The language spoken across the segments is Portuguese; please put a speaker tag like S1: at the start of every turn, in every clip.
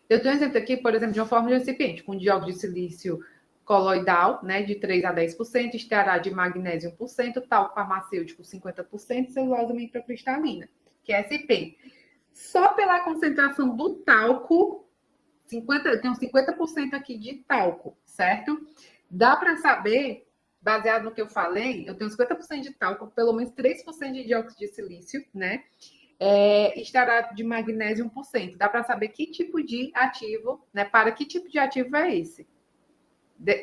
S1: Eu tenho um exemplo aqui, por exemplo, de uma fórmula de recipiente com dióxido de silício coloidal, né, de 3 a 10%, estearato de magnésio 1%, talco farmacêutico 50%, celulose microcristalina, que é SP. Só pela concentração do talco, 50, tem uns 50% aqui de talco, certo? Dá para saber, baseado no que eu falei, eu tenho 50% de talco, pelo menos 3% de dióxido de silício, né? Estearato de magnésio 1%. Dá para saber que tipo de ativo, né? Para que tipo de ativo é esse?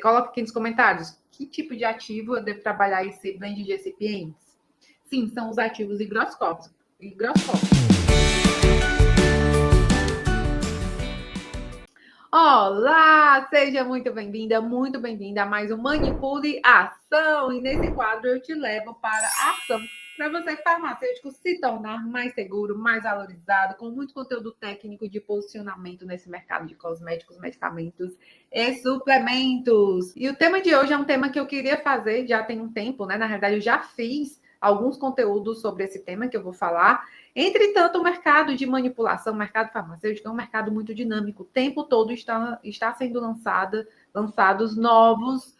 S1: Coloca aqui nos comentários que tipo de ativo eu devo trabalhar esse blend de recipientes. Sim, são os ativos higroscópicos. Olá, seja muito bem-vinda a mais um Manipule Ação. E nesse quadro eu te levo para a ação para você, farmacêutico, se tornar mais seguro, mais valorizado, com muito conteúdo técnico de posicionamento nesse mercado de cosméticos, medicamentos e suplementos. E o tema de hoje é um tema que eu queria fazer já tem um tempo, né? Na verdade, eu já fiz alguns conteúdos sobre esse tema que eu vou falar. Entretanto, o mercado de manipulação, o mercado farmacêutico, é um mercado muito dinâmico. O tempo todo está sendo lançados novos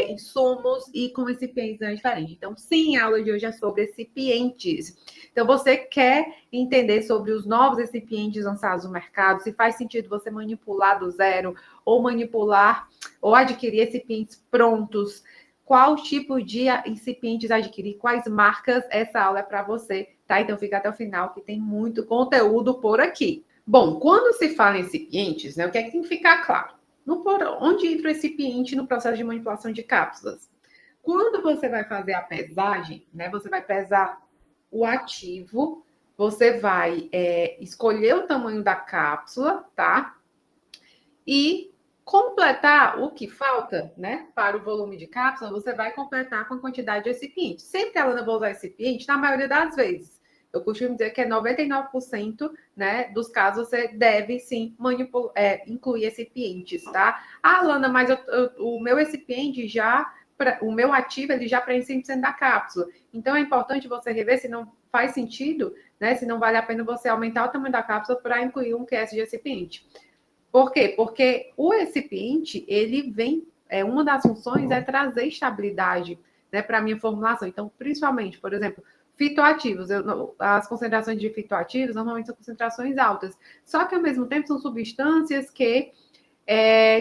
S1: insumos e com recipientes diferentes. Então, sim, a aula de hoje é sobre recipientes. Então, você quer entender sobre os novos recipientes lançados no mercado, se faz sentido você manipular do zero, ou manipular, ou adquirir recipientes prontos, qual tipo de recipientes adquirir, quais marcas, essa aula é para você, tá? Então fica até o final que tem muito conteúdo por aqui. Bom, quando se fala em recipientes, né, o que é que tem que ficar claro? Onde entra o recipiente no processo de manipulação de cápsulas? Quando você vai fazer a pesagem, né, você vai pesar o ativo, você vai escolher o tamanho da cápsula, tá? E completar o que falta, né, para o volume de cápsula, você vai completar com a quantidade de recipiente. Sempre que a Lana vai usar recipiente, na maioria das vezes, eu costumo dizer que é 99%, né, dos casos você deve sim incluir recipientes, tá? Ah, Lana, mas o meu recipiente já, o meu ativo, ele já preenche 100% da cápsula. Então é importante você rever se não faz sentido, né, se não vale a pena você aumentar o tamanho da cápsula para incluir um QS de recipiente. Por quê? Porque o recipiente, ele vem, uma das funções é trazer estabilidade, né, para a minha formulação. Então, principalmente, por exemplo, fitoativos, as concentrações de fitoativos normalmente são concentrações altas, só que ao mesmo tempo são substâncias que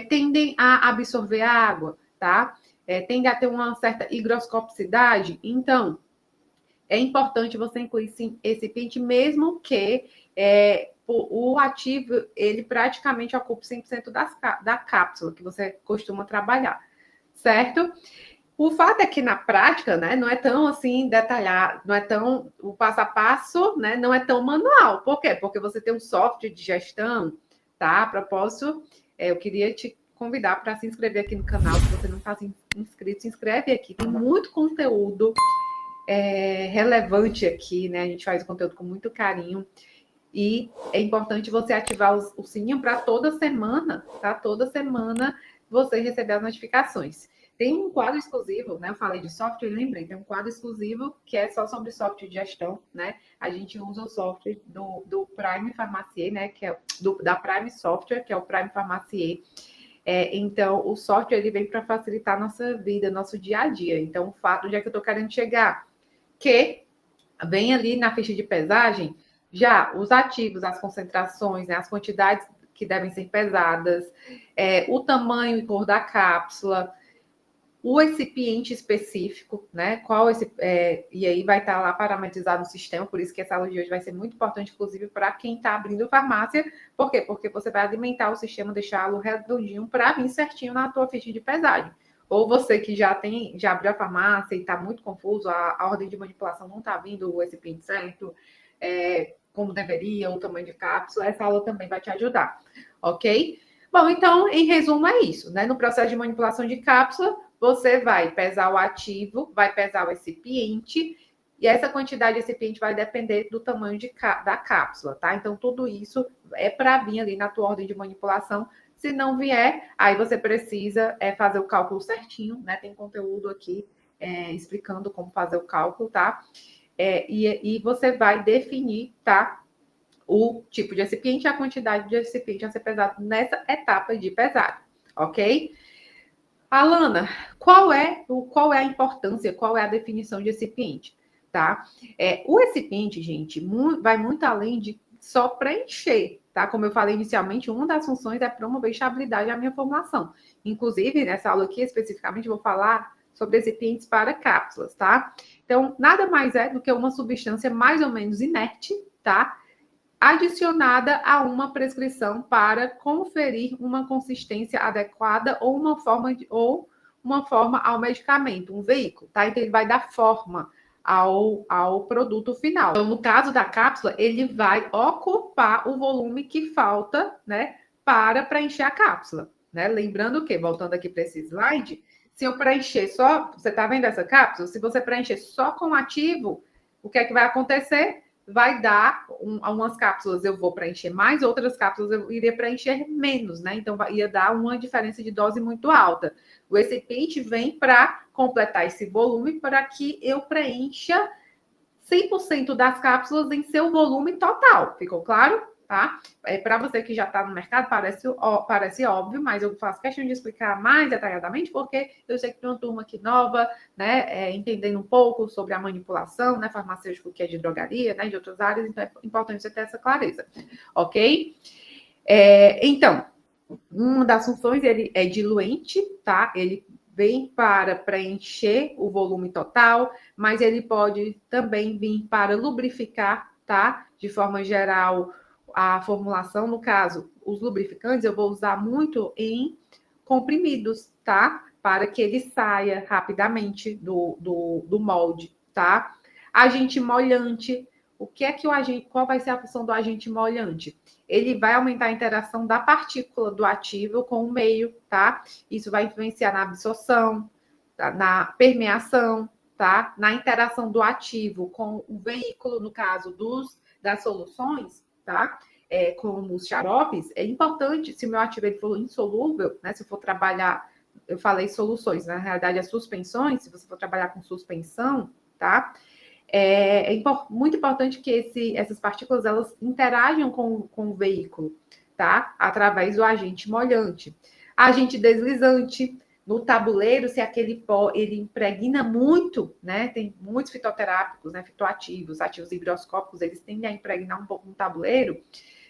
S1: tendem a absorver a água, tá? Tendem a ter uma certa higroscopicidade. Então, é importante você incluir sim esse recipiente, mesmo que o ativo ele praticamente ocupe 100% da cápsula que você costuma trabalhar, certo? O fato é que na prática, né, não é tão assim detalhado, não é tão o passo a passo, né, não é tão manual. Por quê? Porque você tem um software de gestão, tá? A propósito, eu queria te convidar para se inscrever aqui no canal. Se você não está inscrito, se inscreve aqui. Tem muito conteúdo relevante aqui, né? A gente faz o conteúdo com muito carinho. E é importante você ativar o sininho para toda semana, tá? Toda semana você receber as notificações. Tem um quadro exclusivo, né? Eu falei de software, lembrei, tem um quadro exclusivo que é só sobre software de gestão, né? A gente usa o software do Prime Pharmacie, né? Que é da Prime Software, que é o Prime Pharmacie. Então, o software ele vem para facilitar a nossa vida, nosso dia a dia. Então, o fato de que eu estou querendo chegar, que vem ali na ficha de pesagem já os ativos, as concentrações, né, as quantidades que devem ser pesadas, o tamanho e cor da cápsula, o recipiente específico, né? E aí vai estar lá parametrizado no sistema, por isso que essa aula de hoje vai ser muito importante, inclusive, para quem está abrindo farmácia. Por quê? Porque você vai alimentar o sistema, deixá-lo redondinho para vir certinho na tua ficha de pesagem. Ou você que já abriu a farmácia e está muito confuso, a ordem de manipulação não está vindo o recipiente certo, como deveria, o tamanho de cápsula, essa aula também vai te ajudar, ok? Bom, então, em resumo, é isso, né? No processo de manipulação de cápsula, você vai pesar o ativo, vai pesar o recipiente, e essa quantidade de recipiente vai depender do tamanho da cápsula, tá? Então, tudo isso é para vir ali na tua ordem de manipulação. Se não vier, aí você precisa fazer o cálculo certinho, né? Tem conteúdo aqui explicando como fazer o cálculo, tá? E você vai definir, tá? o tipo de recipiente e a quantidade de recipiente a ser pesado nessa etapa de pesagem, ok? Alana, qual é a importância, qual é a definição de recipiente? Tá? O recipiente, gente, vai muito além de só preencher, tá? Como eu falei inicialmente, uma das funções é promover estabilidade à minha formulação. Inclusive, nessa aula aqui, especificamente, vou falar sobre recipientes para cápsulas, tá? Então, nada mais é do que uma substância mais ou menos inerte, tá? Adicionada a uma prescrição para conferir uma consistência adequada ou uma forma ao medicamento, um veículo, tá? Então, ele vai dar forma ao produto final. Então, no caso da cápsula, ele vai ocupar o volume que falta, né, para preencher a cápsula, né? Lembrando que, voltando aqui para esse slide, se eu preencher só, você está vendo essa cápsula? Se você preencher só com ativo, o que é que vai acontecer? Vai dar umas cápsulas eu vou preencher mais, outras cápsulas eu iria preencher menos, né? Então, ia dar uma diferença de dose muito alta. O recipiente vem para completar esse volume para que eu preencha 100% das cápsulas em seu volume total. Ficou claro? Tá? Para você que já está no mercado, parece óbvio, mas eu faço questão de explicar mais detalhadamente, porque eu sei que tem uma turma aqui nova, né, entendendo um pouco sobre a manipulação, né, farmacêutico que é de drogaria, né, de outras áreas, então é importante você ter essa clareza, ok? Então, uma das funções, ele é diluente, tá? Ele vem para preencher o volume total, mas ele pode também vir para lubrificar, tá? De forma geral, a formulação, no caso, os lubrificantes, eu vou usar muito em comprimidos, tá? Para que ele saia rapidamente do molde, tá? Agente molhante. O que é que o agente, qual vai ser a função do agente molhante? Ele vai aumentar a interação da partícula do ativo com o meio, tá? Isso vai influenciar na absorção, tá? Na permeação, tá? Na interação do ativo com o veículo, no caso das soluções, tá? Como os xaropes, é importante, se o meu ativo ele for insolúvel, né? Se eu for trabalhar, eu falei soluções, na realidade, as suspensões, se você for trabalhar com suspensão, tá? Muito importante que essas partículas elas interajam com o veículo, tá? Através do agente molhante. Agente deslizante, no tabuleiro, se aquele pó ele impregna muito, né? Tem muitos fitoterápicos, né? Fitoativos, ativos higroscópicos, eles tendem a impregnar um pouco no tabuleiro.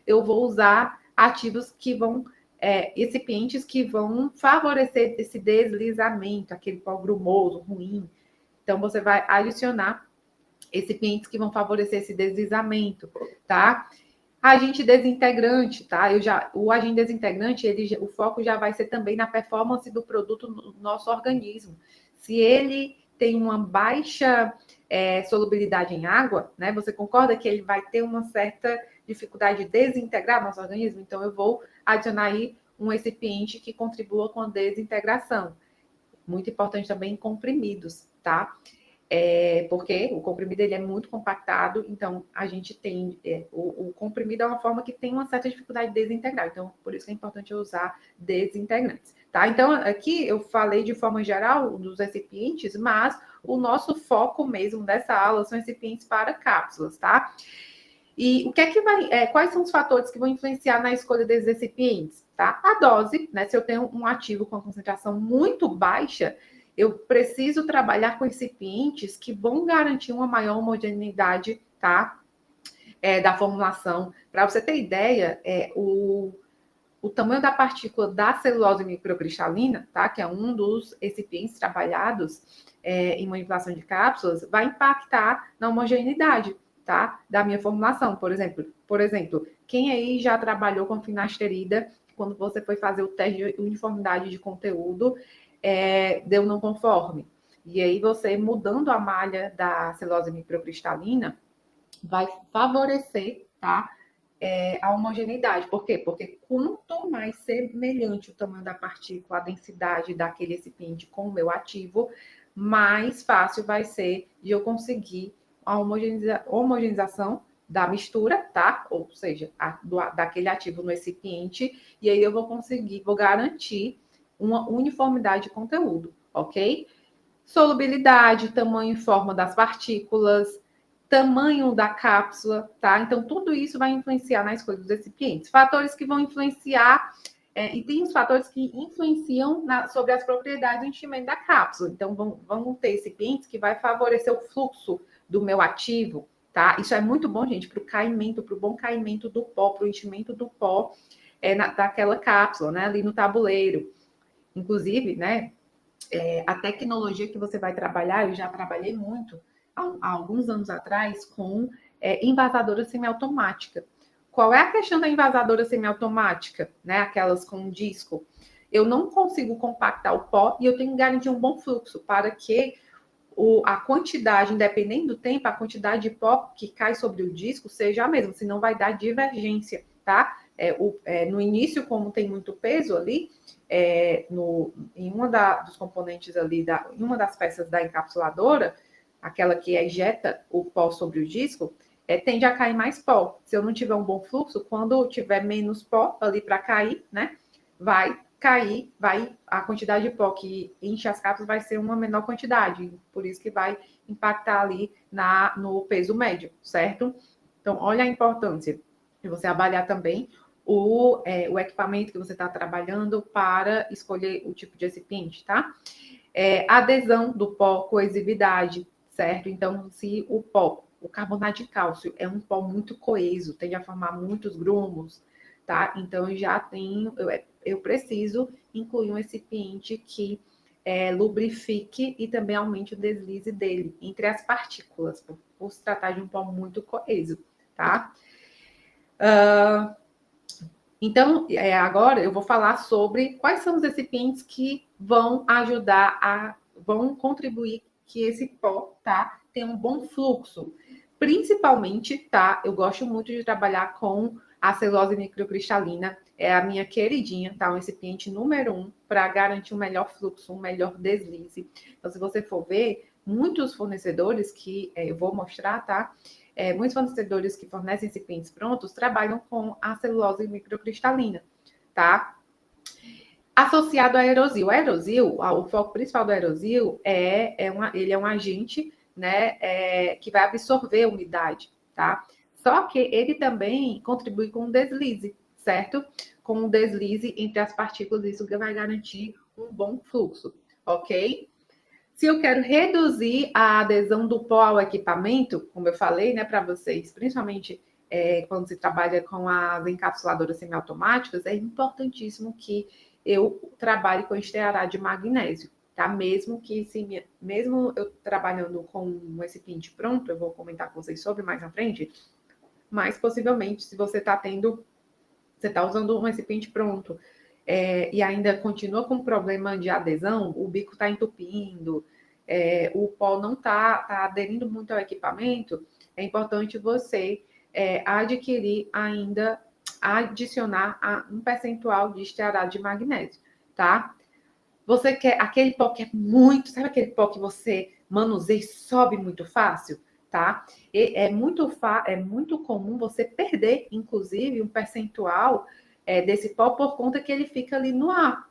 S1: Eu vou usar ativos que vão, recipientes que vão favorecer esse deslizamento, aquele pó grumoso, ruim. Então, você vai adicionar recipientes que vão favorecer esse deslizamento, tá? Agente desintegrante, tá? O agente desintegrante, o foco já vai ser também na performance do produto no nosso organismo. Se ele tem uma baixa solubilidade em água, né? Você concorda que ele vai ter uma certa dificuldade de desintegrar nosso organismo? Então, eu vou adicionar aí um recipiente que contribua com a desintegração. Muito importante também em comprimidos, tá? Porque o comprimido ele é muito compactado, então a gente tem o comprimido é uma forma que tem uma certa dificuldade de desintegrar, então por isso que é importante eu usar desintegrantes, tá? Então aqui eu falei de forma geral dos recipientes, mas o nosso foco mesmo dessa aula são recipientes para cápsulas, tá? E o que é que quais são os fatores que vão influenciar na escolha desses recipientes, tá? A dose, né? Se eu tenho um ativo com concentração muito baixa, eu preciso trabalhar com recipientes que vão garantir uma maior homogeneidade, tá? Da formulação. Para você ter ideia, o tamanho da partícula da celulose microcristalina, tá? Que é um dos recipientes trabalhados em manipulação de cápsulas, vai impactar na homogeneidade, tá? Da minha formulação, por exemplo, quem aí já trabalhou com finasterida, quando você foi fazer o teste de uniformidade de conteúdo, deu não conforme. E aí você, mudando a malha da celulose microcristalina, vai favorecer, tá? A homogeneidade. Por quê? Porque quanto mais semelhante o tamanho da partícula, a densidade daquele recipiente com o meu ativo, mais fácil vai ser de eu conseguir a homogeneização da mistura, tá? Ou seja, daquele ativo no recipiente, e aí eu vou garantir uma uniformidade de conteúdo, ok? Solubilidade, tamanho e forma das partículas, tamanho da cápsula, tá? Então, tudo isso vai influenciar na escolha dos recipientes. Fatores que vão influenciar, e tem os fatores que influenciam sobre as propriedades do enchimento da cápsula. Então, vão ter recipientes que vai favorecer o fluxo do meu ativo, tá? Isso é muito bom, gente, para o caimento, para o bom caimento do pó, para o enchimento do pó daquela cápsula, né? Ali no tabuleiro. Inclusive, né? A tecnologia que você vai trabalhar, eu já trabalhei muito há alguns anos atrás com envasadora semiautomática. Qual é a questão da envasadora semiautomática, né? Aquelas com disco. Eu não consigo compactar o pó e eu tenho que garantir um bom fluxo para que a quantidade, independente do tempo, a quantidade de pó que cai sobre o disco seja a mesma, senão vai dar divergência, tá? No início, como tem muito peso ali, em uma dos componentes ali, em uma das peças da encapsuladora, aquela que ejeta o pó sobre o disco, tende a cair mais pó. Se eu não tiver um bom fluxo, quando tiver menos pó ali para cair, né, vai cair, a quantidade de pó que enche as cápsulas vai ser uma menor quantidade, por isso que vai impactar ali no peso médio, certo? Então, olha a importância de você avaliar também o equipamento que você está trabalhando para escolher o tipo de recipiente, tá? Adesão do pó, coesividade, certo? Então, se o carbonato de cálcio é um pó muito coeso, tende a formar muitos grumos, tá? Então, eu preciso incluir um recipiente que lubrifique e também aumente o deslize dele entre as partículas, por se tratar de um pó muito coeso, tá? Então, agora eu vou falar sobre quais são os recipientes que vão vão contribuir que esse pó, tá, tenha um bom fluxo. Principalmente, tá, eu gosto muito de trabalhar com a celulose microcristalina, é a minha queridinha, tá, um recipiente número 1 para garantir um melhor fluxo, um melhor deslize. Então, se você for ver, muitos fornecedores que eu vou mostrar, tá, muitos fornecedores que fornecem recipientes prontos trabalham com a celulose microcristalina, tá? Associado à aerosil. A aerosil, o foco principal do aerosil ele é um agente, né, que vai absorver a umidade, tá? Só que ele também contribui com o deslize, certo? Com o deslize entre as partículas, isso que vai garantir um bom fluxo, ok? Se eu quero reduzir a adesão do pó ao equipamento, como eu falei, né, para vocês, principalmente quando se trabalha com as encapsuladoras semiautomáticas, é importantíssimo que eu trabalhe com estearado de magnésio, tá? Mesmo eu trabalhando com um recipiente pronto, eu vou comentar com vocês sobre mais à frente, mas possivelmente, se você está usando um recipiente pronto, e ainda continua com problema de adesão, o bico está entupindo, o pó não está aderindo muito ao equipamento, é importante você adicionar um percentual de estearato de magnésio, tá? Você quer aquele pó que sabe aquele pó que você manuseia e sobe muito fácil, tá? É muito comum você perder, inclusive, um percentual desse pó por conta que ele fica ali no ar.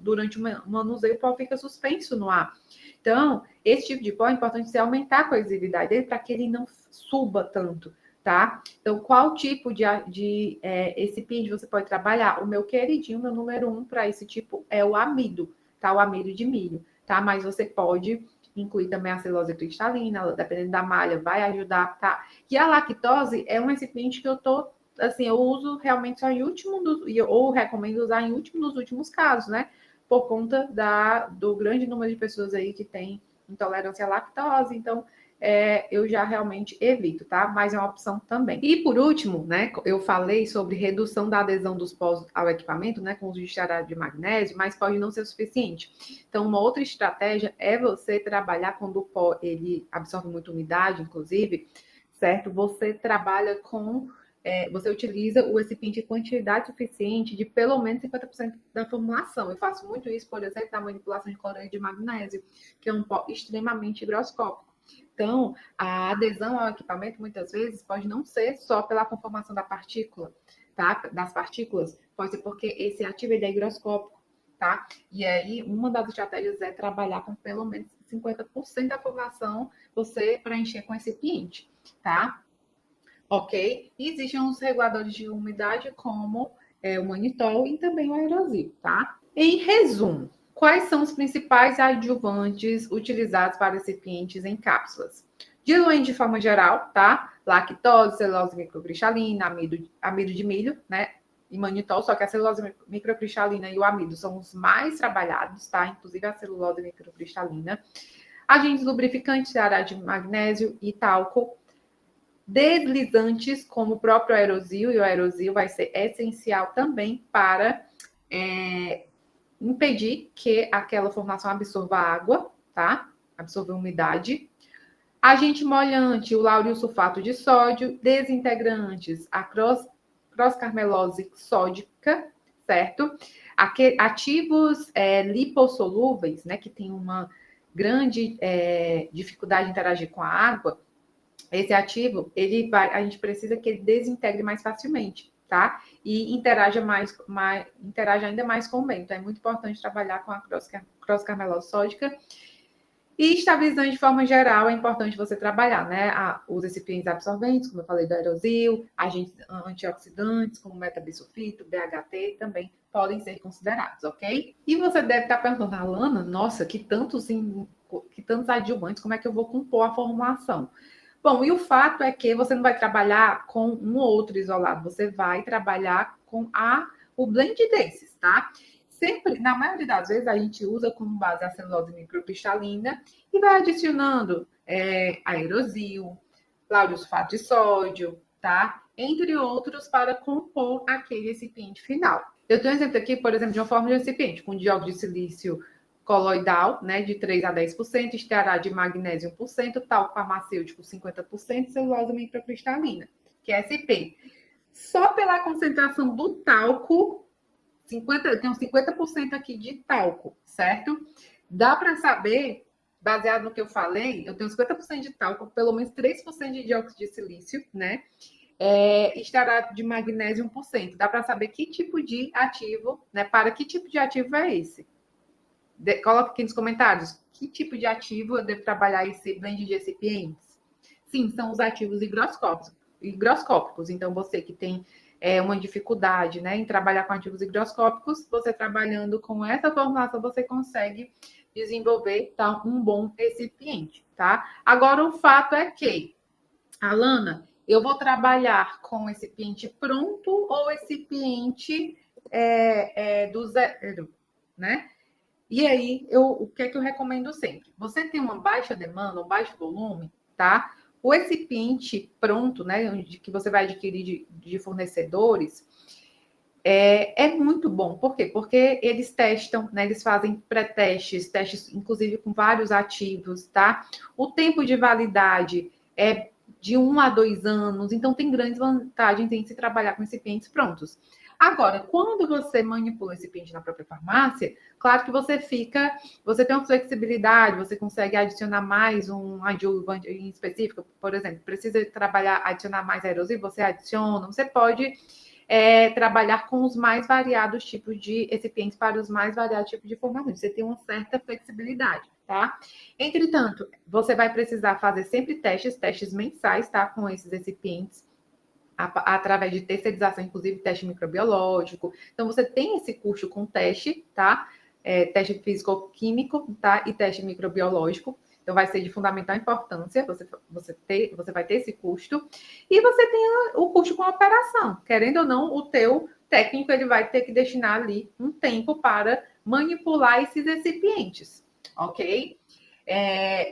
S1: Durante o manuseio, o pó fica suspenso no ar. Então, esse tipo de pó é importante você aumentar a coesividade dele para que ele não suba tanto, tá? Então, qual tipo de recipiente você pode trabalhar? O meu queridinho, meu número 1 para esse tipo é o amido, tá? O amido de milho, tá? Mas você pode incluir também a celulose cristalina, dependendo da malha, vai ajudar, tá? E a lactose é um recipiente que eu uso realmente só ou recomendo usar em dos últimos casos, né? Por conta do grande número de pessoas aí que tem intolerância à lactose, então eu já realmente evito, tá? Mas é uma opção também. E por último, né, eu falei sobre redução da adesão dos pós ao equipamento, né, com o uso de estearato de magnésio, mas pode não ser suficiente. Então, uma outra estratégia é você trabalhar quando o pó ele absorve muita umidade, inclusive, certo? Você trabalha você utiliza o recipiente em quantidade suficiente de pelo menos 50% da formulação. Eu faço muito isso, por exemplo, na manipulação de cloreto de magnésio, que é um pó extremamente higroscópico. Então, a adesão ao equipamento, muitas vezes, pode não ser só pela conformação da partícula, tá? Das partículas, pode ser porque esse ativo é higroscópico, tá? E aí, uma das estratégias é trabalhar com pelo menos 50% da população você preencher com recipiente, tá? Ok? E existem os reguladores de umidade, como o manitol e também o aerosol, tá? Em resumo, quais são os principais adjuvantes utilizados para recipientes em cápsulas? Diluente de forma geral, tá? Lactose, celulose microcristalina, amido de milho, né? E manitol, só que a celulose microcristalina e o amido são os mais trabalhados, tá? Inclusive a celulose microcristalina. Agentes lubrificantes, de magnésio e talco. Deslizantes, como o próprio aerosol, e o aerosol vai ser essencial também para impedir que aquela formação absorva água, tá? Absorver umidade. Agente molhante, o lauril sulfato de sódio. Desintegrantes, a cross-carmelose sódica, certo? Ativos lipossolúveis, né, que tem uma grande dificuldade de interagir com a água. Esse ativo, a gente precisa que ele desintegre mais facilmente, tá? E interaja ainda mais com o meio. Então, é muito importante trabalhar com a cross-carmelose sódica. E estabilizante de forma geral, é importante você trabalhar, né? Os recipientes absorventes, como eu falei, do aerosol, agentes antioxidantes, como metabisulfito, BHT, também podem ser considerados, ok? E você deve estar perguntando, Alana, nossa, que tantos adjuvantes, como é que eu vou compor a formulação? Bom, e o fato é que você não vai trabalhar com um ou outro isolado, você vai trabalhar com o blend desses, tá? Sempre, na maioria das vezes, a gente usa como base a celulose microcristalina e vai adicionando aerosol, lauriosulfato de sódio, tá? Entre outros, para compor aquele recipiente final. Eu tenho um exemplo aqui, por exemplo, de uma forma de recipiente com dióxido de silício coloidal, né, de 3 a 10%, estearato de magnésio 1%, talco farmacêutico 50%, celulose microcristalina, que é SP. Só pela concentração do talco, tem uns 50% aqui de talco, certo? Dá para saber, baseado no que eu falei, eu tenho 50% de talco, pelo menos 3% de dióxido de silício, né? Estearato de magnésio 1%. Dá para saber que tipo de ativo, né? Para que tipo de ativo é esse? Coloque aqui nos comentários que tipo de ativo eu devo trabalhar esse blend de recipientes. Sim, são os ativos higroscópicos. Então, você que tem uma dificuldade, né, em trabalhar com ativos higroscópicos, você trabalhando com essa formulação, você consegue desenvolver, tá, um bom recipiente, tá? Agora, o fato é que, Alana, eu vou trabalhar com recipiente pronto ou recipiente do zero, né? E aí, o que é que eu recomendo sempre? Você tem uma baixa demanda, um baixo volume, tá? O recipiente pronto, né, que você vai adquirir de fornecedores, é muito bom. Por quê? Porque eles testam, né? Eles fazem pré-testes, testes, inclusive com vários ativos, tá? O tempo de validade é de 1 a 2 anos, então tem grandes vantagens em se trabalhar com recipientes prontos. Agora, quando você manipula esse recipiente na própria farmácia, claro que você tem uma flexibilidade, você consegue adicionar mais um adjuvante em específico, por exemplo, precisa adicionar mais aerosol, você adiciona, você pode trabalhar com os mais variados tipos de recipientes para os mais variados tipos de formações. Você tem uma certa flexibilidade, tá? Entretanto, você vai precisar fazer sempre testes mensais, tá? Com esses recipientes, através de terceirização, inclusive teste microbiológico. Então, você tem esse custo com teste, tá? Teste físico-químico, tá? E teste microbiológico. Então, vai ser de fundamental importância, você vai ter esse custo. E você tem o custo com a operação. Querendo ou não, o teu técnico ele vai ter que destinar ali um tempo para manipular esses recipientes, ok?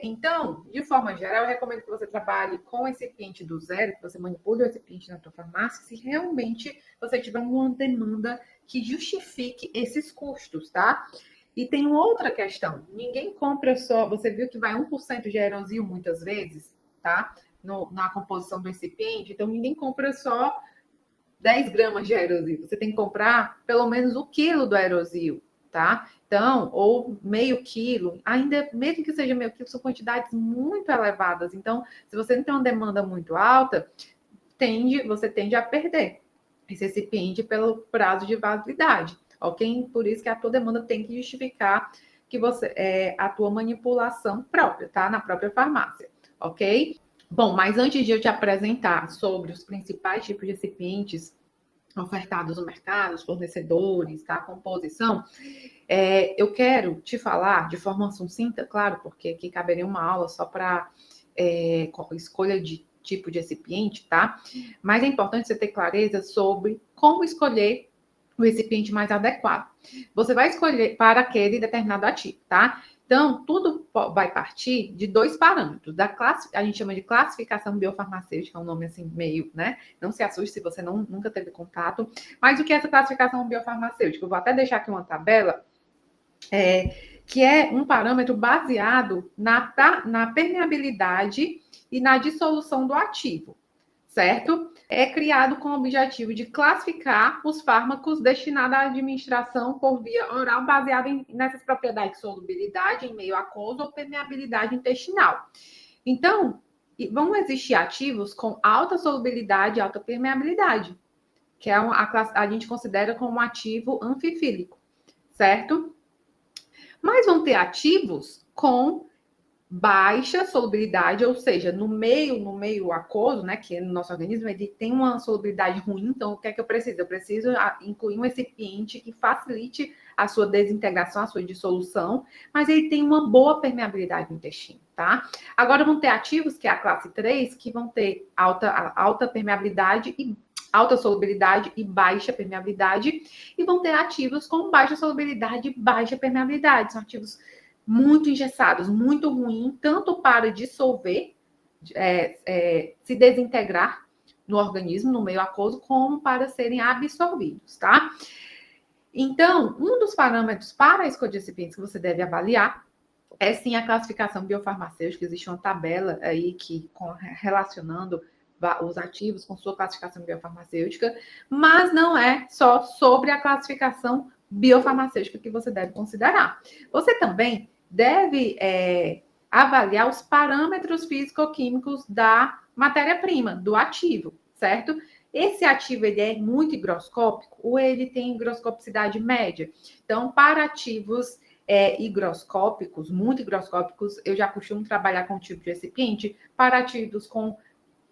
S1: Então, de forma geral, eu recomendo que você trabalhe com o recipiente do zero, que você manipule o recipiente na sua farmácia, se realmente você tiver uma demanda que justifique esses custos, tá? E tem outra questão. Ninguém compra só... Você viu que vai 1% de aerosol muitas vezes, tá? Na composição do recipiente. Então, ninguém compra só 10 gramas de aerosol. Você tem que comprar pelo menos o quilo do aerosol, tá? Então, ou meio quilo, ainda mesmo que seja meio quilo, são quantidades muito elevadas. Então, se você não tem uma demanda muito alta, você tende a perder esse recipiente pelo prazo de validade, ok? Por isso que a tua demanda tem que justificar que você a tua manipulação própria, tá? Na própria farmácia, ok? Bom, mas antes de eu te apresentar sobre os principais tipos de recipientes ofertados no mercado, os fornecedores, tá? A composição, eu quero te falar de forma sucinta, claro, porque aqui caberia uma aula só para escolha de tipo de recipiente, tá? Mas é importante você ter clareza sobre como escolher o recipiente mais adequado. Você vai escolher para aquele determinado ativo, tá? Então, tudo vai partir de dois parâmetros. A gente chama de classificação biofarmacêutica, é um nome assim meio, né? Não se assuste se você nunca teve contato. Mas o que é essa classificação biofarmacêutica? Eu vou até deixar aqui uma tabela, que é um parâmetro baseado na permeabilidade e na dissolução do ativo, certo? É criado com o objetivo de classificar os fármacos destinados à administração por via oral, baseado nessas propriedades de solubilidade em meio aquoso ou permeabilidade intestinal. Então, vão existir ativos com alta solubilidade e alta permeabilidade, que a gente considera como um ativo anfifílico, certo? Mas vão ter ativos com baixa solubilidade, ou seja, no meio aquoso, né, que no nosso organismo, ele tem uma solubilidade ruim, então o que é que eu preciso? Eu preciso incluir um recipiente que facilite a sua desintegração, a sua dissolução, mas ele tem uma boa permeabilidade no intestino, tá? Agora vão ter ativos, que é a classe 3, que vão ter alta permeabilidade e alta solubilidade e baixa permeabilidade, e vão ter ativos com baixa solubilidade e baixa permeabilidade. São ativos muito engessados, muito ruim, tanto para dissolver, se desintegrar no organismo, no meio aquoso, como para serem absorvidos, tá? Então, um dos parâmetros para a escolha de recipientes que você deve avaliar é sim a classificação biofarmacêutica. Existe uma tabela aí relacionando os ativos com sua classificação biofarmacêutica, mas não é só sobre a classificação biofarmacêutica que você deve considerar. Você também deve avaliar os parâmetros físico-químicos da matéria-prima, do ativo, certo? Esse ativo ele é muito higroscópico ou ele tem higroscopicidade média? Então, para ativos higroscópicos, muito higroscópicos, eu já costumo trabalhar com o tipo de recipiente. Para ativos com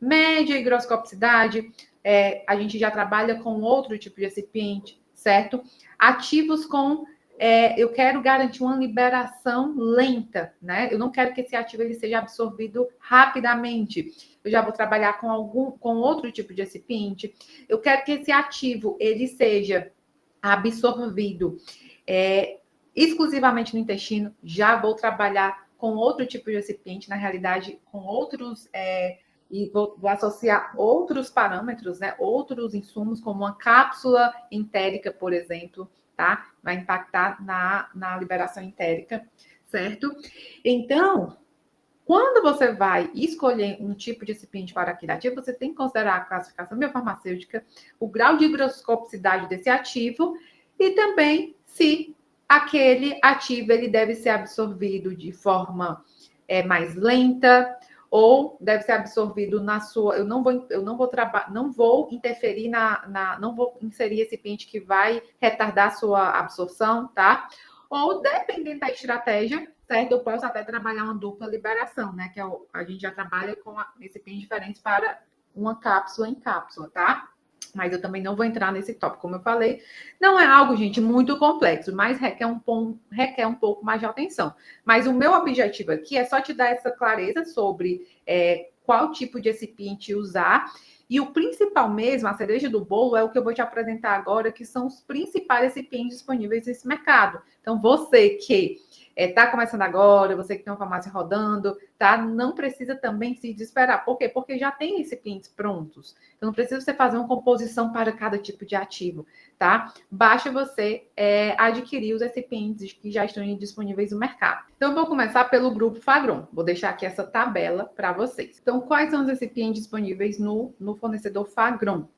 S1: média higroscopicidade, a gente já trabalha com outro tipo de recipiente, certo? Ativos com eu quero garantir uma liberação lenta, né? Eu não quero que esse ativo ele seja absorvido rapidamente. Eu já vou trabalhar com outro tipo de recipiente. Eu quero que esse ativo ele seja absorvido exclusivamente no intestino. Já vou trabalhar com outro tipo de recipiente, na realidade, com outros e vou associar outros parâmetros, né? Outros insumos, como uma cápsula entérica, por exemplo, tá? Vai impactar na liberação entérica, certo? Então, quando você vai escolher um tipo de recipiente para aquele ativo, você tem que considerar a classificação biofarmacêutica, o grau de higroscopicidade desse ativo e também se aquele ativo ele deve ser absorvido de forma mais lenta ou deve ser absorvido na sua. Eu não vou interferir não vou inserir recipiente que vai retardar a sua absorção, tá? Ou dependendo da estratégia, certo? Eu posso até trabalhar uma dupla liberação, né? Que a gente já trabalha com recipientes diferentes para uma cápsula em cápsula, tá? Mas eu também não vou entrar nesse tópico, como eu falei. Não é algo, gente, muito complexo, mas requer um pouco mais de atenção. Mas o meu objetivo aqui é só te dar essa clareza sobre qual tipo de recipiente usar. E o principal mesmo, a cereja do bolo, é o que eu vou te apresentar agora, que são os principais recipientes disponíveis nesse mercado. Então, você que está começando agora, você que tem uma farmácia rodando, tá? Não precisa também se desesperar. Por quê? Porque já tem recipientes prontos. Então, não precisa você fazer uma composição para cada tipo de ativo, tá? Basta você adquirir os recipientes que já estão disponíveis no mercado. Então, eu vou começar pelo grupo Fagron. Vou deixar aqui essa tabela para vocês. Então, quais são os recipientes disponíveis no fornecedor Fagron?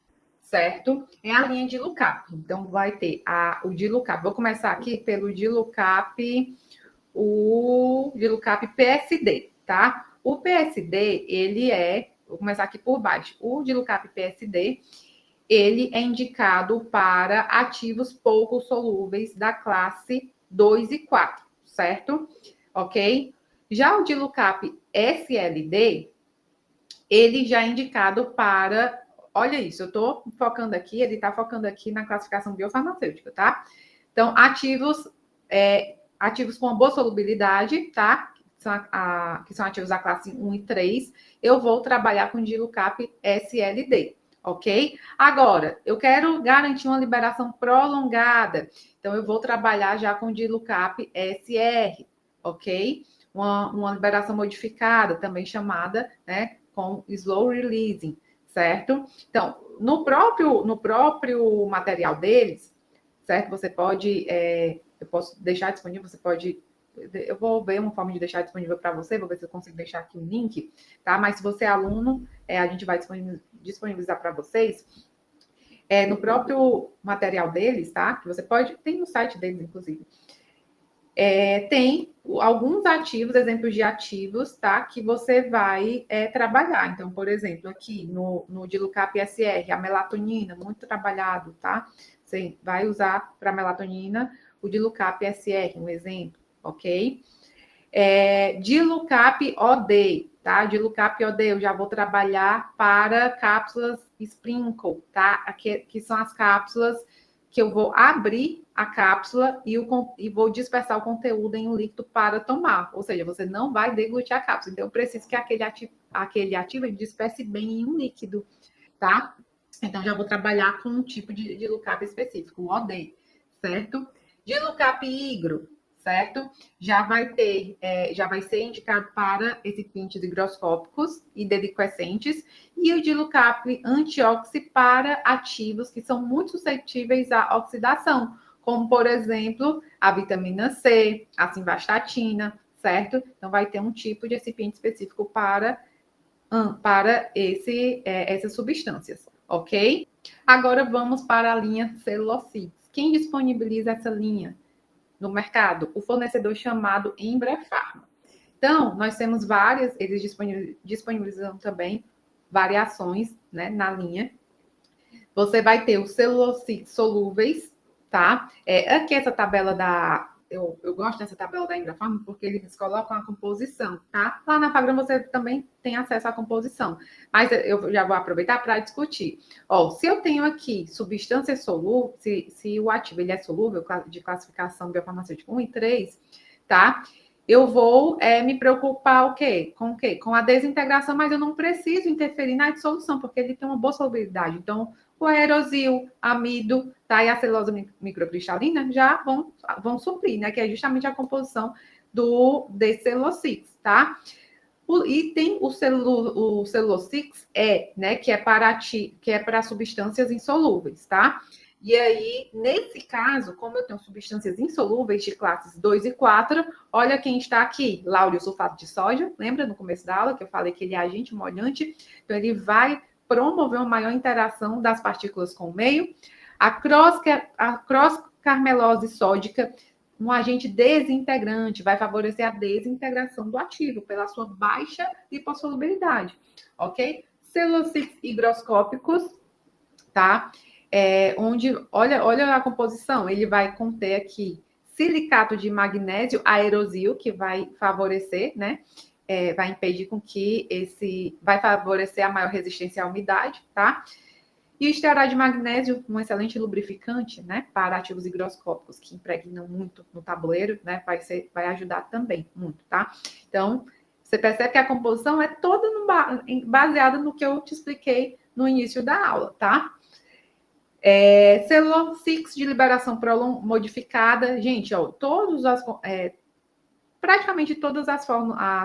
S1: Certo? É a linha Dilucap. Então, vai ter o Dilucap. Vou começar aqui pelo Dilucap, o Dilucap PSD, tá? O PSD, vou começar aqui por baixo. O Dilucap PSD, ele é indicado para ativos pouco solúveis da classe 2 e 4, certo? Ok? Já o Dilucap SLD, ele já é indicado para... Olha isso, eu estou focando aqui, ele está focando aqui na classificação biofarmacêutica, tá? Então, ativos com boa solubilidade, tá? Que são ativos da classe 1 e 3, eu vou trabalhar com Dilucap SLD, ok? Agora, eu quero garantir uma liberação prolongada, então eu vou trabalhar já com Dilucap SR, ok? Uma liberação modificada, também chamada, né, com slow releasing, certo? Então, no próprio material deles, certo? Você pode, eu posso deixar disponível, você pode, eu vou ver uma forma de deixar disponível para você, vou ver se eu consigo deixar aqui um link, tá? Mas se você é aluno, a gente vai disponibilizar para vocês, no próprio material deles, tá? Que você pode, tem no site deles, inclusive, tem alguns ativos, exemplos de ativos, tá? Que você vai trabalhar. Então, por exemplo, aqui no Dilucap SR, a melatonina, muito trabalhado, tá? Você vai usar para melatonina o Dilucap SR, um exemplo, ok? Dilucap OD, tá? Dilucap OD, eu já vou trabalhar para cápsulas Sprinkle, tá? Que são as cápsulas que eu vou abrir a cápsula e vou dispersar o conteúdo em um líquido para tomar. Ou seja, você não vai deglutir a cápsula. Então, eu preciso que aquele ativo disperse bem em um líquido, tá? Então, já vou trabalhar com um tipo de Dilucap específico, o OD, certo? Dilucap higro, certo? Já vai ser indicado para recipientes higroscópicos e deliquescentes, e o Dilucap antioxi para ativos que são muito suscetíveis à oxidação, como, por exemplo, a vitamina C, a simvastatina, certo? Então, vai ter um tipo de recipiente específico para essas substâncias, ok? Agora vamos para a linha Celulosics. Quem disponibiliza essa linha no mercado? O fornecedor chamado Embrefarma. Então, nós temos eles disponibilizam também variações, né, na linha. Você vai ter os celulosics solúveis, tá? Aqui essa tabela eu gosto dessa tabela da Embrefarma porque eles colocam a composição, tá? Lá na Fagron você também tem acesso à composição, mas eu já vou aproveitar para discutir. Se eu tenho aqui substâncias solúveis, se o ativo ele é solúvel de classificação biofarmacêutica 1 e 3, tá? Eu vou me preocupar Com o quê? Com a desintegração, mas eu não preciso interferir na dissolução, porque ele tem uma boa solubilidade. Então, o aerosil, amido, tá? E a celulose microcristalina já vão suprir, né? Que é justamente a composição desse celulosix, tá? E tem o celulosix né? Que é para substâncias insolúveis, tá? E aí, nesse caso, como eu tenho substâncias insolúveis de classes 2 e 4, olha quem está aqui, láureo sulfato de sódio, lembra no começo da aula que eu falei que ele é agente molhante? Então, ele vai promover uma maior interação das partículas com o meio. A cross-carmelose sódica, um agente desintegrante, vai favorecer a desintegração do ativo pela sua baixa lipossolubilidade, ok? Celulosics higroscópicos, tá? Olha a composição, ele vai conter aqui silicato de magnésio aerosil, que vai favorecer, né? Vai impedir com que vai favorecer a maior resistência à umidade, tá? E o estearato de magnésio, um excelente lubrificante, né? Para ativos higroscópicos que impregnam muito no tabuleiro, né? Vai ajudar também muito, tá? Então, você percebe que a composição é toda baseada no que eu te expliquei no início da aula, tá? Celulosix de liberação modificada, gente, praticamente todas as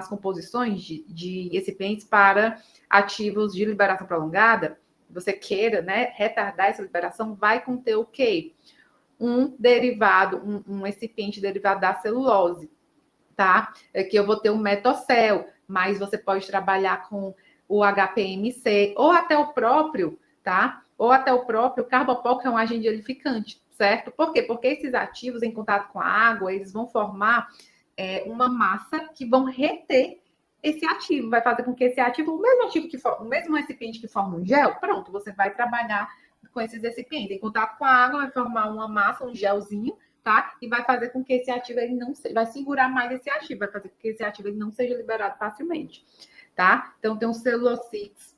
S1: composições de recipientes para ativos de liberação prolongada, você queira, né, retardar essa liberação, vai conter o quê? Um recipiente derivado da celulose, tá? Aqui eu vou ter um metocel, mas você pode trabalhar com o HPMC, ou até o próprio, tá? Ou até o próprio carbopol, que é um agente gelificante, certo? Por quê? Porque esses ativos, em contato com a água, eles vão formar uma massa que vão reter esse ativo, vai fazer com que esse ativo, o mesmo recipiente que forma um gel, pronto, você vai trabalhar com esses recipientes. Em contato com a água, vai formar uma massa, um gelzinho, tá? E vai fazer com que esse ativo ele não vai segurar mais esse ativo, vai fazer com que esse ativo ele não seja liberado facilmente, tá? Então tem o Celulosix,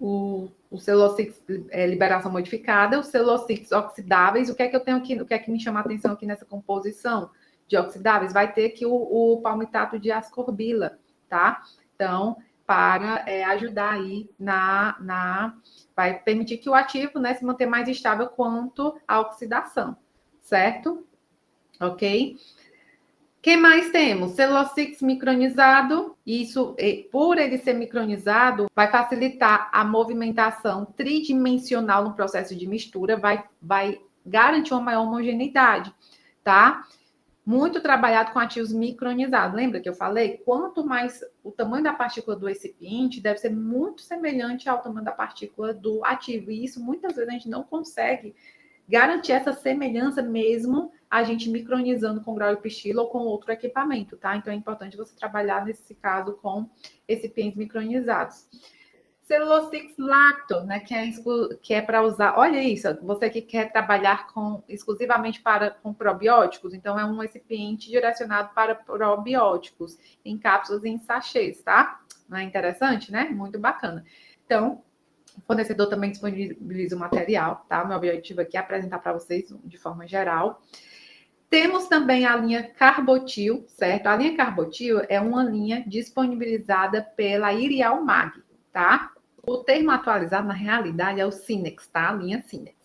S1: o Celulosix liberação modificada, o Celulosix oxidáveis. O que é que eu tenho aqui? O que é que me chama a atenção aqui nessa composição de oxidáveis? Vai ter aqui o palmitato de ascorbila, tá? Então, para ajudar aí vai permitir que o ativo, né, se manter mais estável quanto à oxidação, certo? Ok? Que mais temos? Celulosix micronizado. Isso, por ele ser micronizado, vai facilitar a movimentação tridimensional no processo de mistura, vai garantir uma maior homogeneidade, tá? Muito trabalhado com ativos micronizados. Lembra que eu falei? Quanto mais o tamanho da partícula do recipiente deve ser muito semelhante ao tamanho da partícula do ativo. E isso muitas vezes a gente não consegue garantir essa semelhança mesmo a gente micronizando com grau e pistila ou com outro equipamento, tá? Então é importante você trabalhar nesse caso com recipientes micronizados. Celulosix lacto, né, que é para usar, olha isso, você que quer trabalhar exclusivamente com probióticos, então é um recipiente direcionado para probióticos, em cápsulas e em sachês, tá? Não é interessante, né? Muito bacana. Então, o fornecedor também disponibiliza o material, tá? Meu objetivo aqui é apresentar para vocês de forma geral. Temos também a linha Carbotil, certo? A linha Carbotil é uma linha disponibilizada pela Irial Mag, tá? O termo atualizado, na realidade, é o Sinex, tá? A linha Sinex.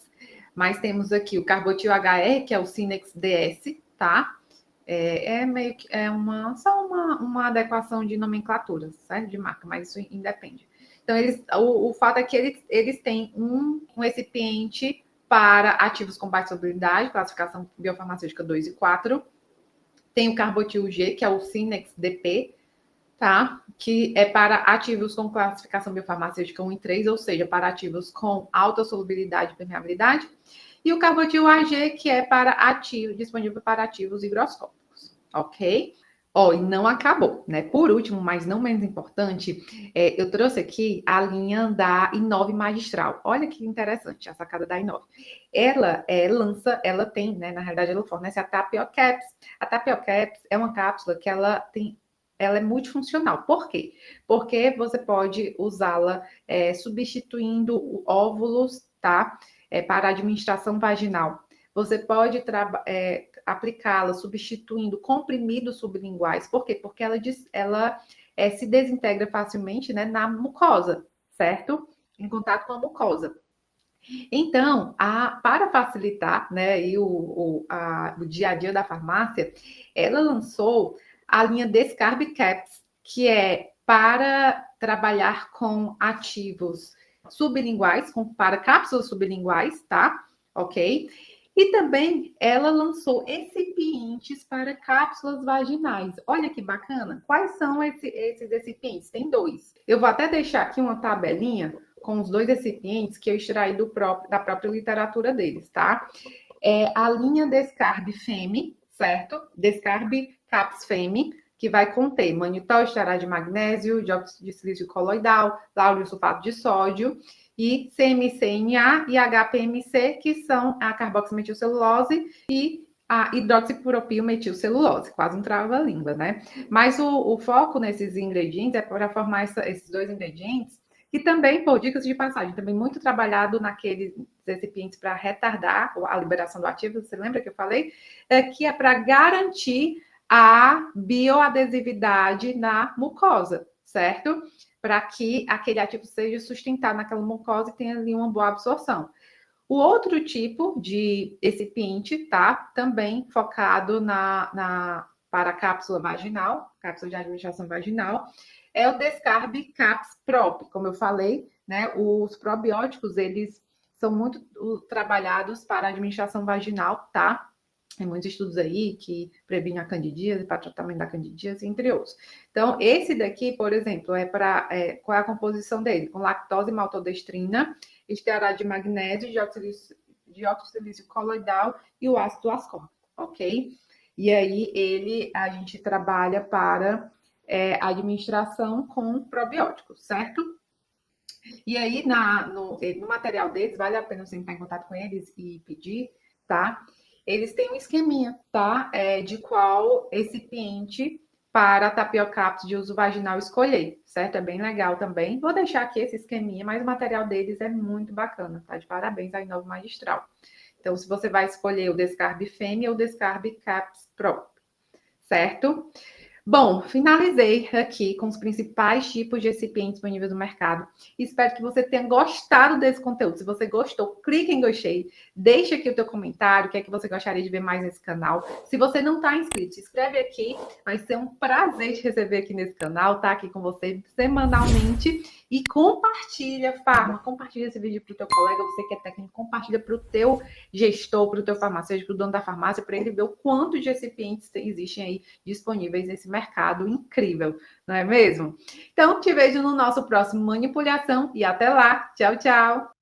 S1: Mas temos aqui o Carbotil HR, que é o Sinex DS, tá? Meio que só uma adequação de nomenclatura, certo? De marca, mas isso independe. Então, o fato é que eles têm um recipiente para ativos com baixa solubilidade, classificação biofarmacêutica 2 e 4. Tem o Carbotil G, que é o Sinex DP, tá? Que é para ativos com classificação biofarmacêutica 1 e 3, ou seja, para ativos com alta solubilidade e permeabilidade. E o Carbotil AG, que é disponível para ativos higroscópicos, ok? E não acabou, né? Por último, mas não menos importante, eu trouxe aqui a linha da Inove Magistral. Olha que interessante a sacada da Inove. Ela tem, né? Na realidade, ela fornece a Tapiocaps. A Tapiocaps é uma cápsula que ela é multifuncional. Por quê? Porque você pode usá-la substituindo óvulos, tá? Para administração vaginal. Você pode aplicá-la substituindo comprimidos sublinguais. Por quê? Porque ela se desintegra facilmente, né, na mucosa, certo? Em contato com a mucosa. Então, para facilitar, né, o dia a dia da farmácia, ela lançou a linha Descarb Caps, que é para trabalhar com ativos sublinguais, para cápsulas sublinguais, tá? Ok? E também ela lançou recipientes para cápsulas vaginais. Olha que bacana! Quais são esses recipientes? Tem dois. Eu vou até deixar aqui uma tabelinha com os dois recipientes que eu extraí da própria literatura deles, tá? A linha Descarb Femme, certo? Descarb Caps Femme, que vai conter manitol, estearado de magnésio, dióxido de silício coloidal, láureo sulfato de sódio, e CMCNA e HPMC, que são a carboximetilcelulose e a hidroxipropilmetilcelulose, quase um trava-língua, né? Mas o foco nesses ingredientes é para formar esses dois ingredientes, que também, por dicas de passagem, também muito trabalhado naqueles recipientes para retardar a liberação do ativo, você lembra que eu falei? Que é para garantir a bioadesividade na mucosa, certo? Para que aquele ativo seja sustentado naquela mucosa e tenha ali uma boa absorção. O outro tipo de recipiente, tá? Também focado para a cápsula vaginal, cápsula de administração vaginal, é o Descarb Caps Prop. Como eu falei, né? Os probióticos, eles são muito trabalhados para a administração vaginal, tá? Tem muitos estudos aí que previnem a candidíase, para tratamento da candidíase, entre outros. Então, esse daqui, por exemplo, qual é a composição dele? Com lactose, maltodestrina, estearado de magnésio, dióxido de silício coloidal e o ácido ascórbico, ok? E aí, a gente trabalha para administração com probióticos, certo? E aí, no material deles, vale a pena você entrar em contato com eles e pedir, tá? Eles têm um esqueminha, tá? De qual recipiente para tapiocaps de uso vaginal escolher, certo? É bem legal também. Vou deixar aqui esse esqueminha, mas o material deles é muito bacana, tá? De parabéns aí, Novo Magistral. Então, se você vai escolher o Descarb Fêmea ou Descarb Caps Pro, certo? Bom, finalizei aqui com os principais tipos de recipientes disponíveis no mercado. Espero que você tenha gostado desse conteúdo. Se você gostou, clique em gostei. Deixe aqui o teu comentário, o que é que você gostaria de ver mais nesse canal. Se você não está inscrito, se inscreve aqui. Vai ser um prazer te receber aqui nesse canal, tá? Aqui com você semanalmente. E compartilha, Farma. Compartilha esse vídeo para o teu colega, você que é técnico. Compartilha para o teu gestor, para o teu farmacêutico, para o dono da farmácia, para ele ver o quanto de recipientes existem aí disponíveis nesse mercado incrível, não é mesmo? Então, te vejo no nosso próximo Manipulação e até lá. Tchau, tchau!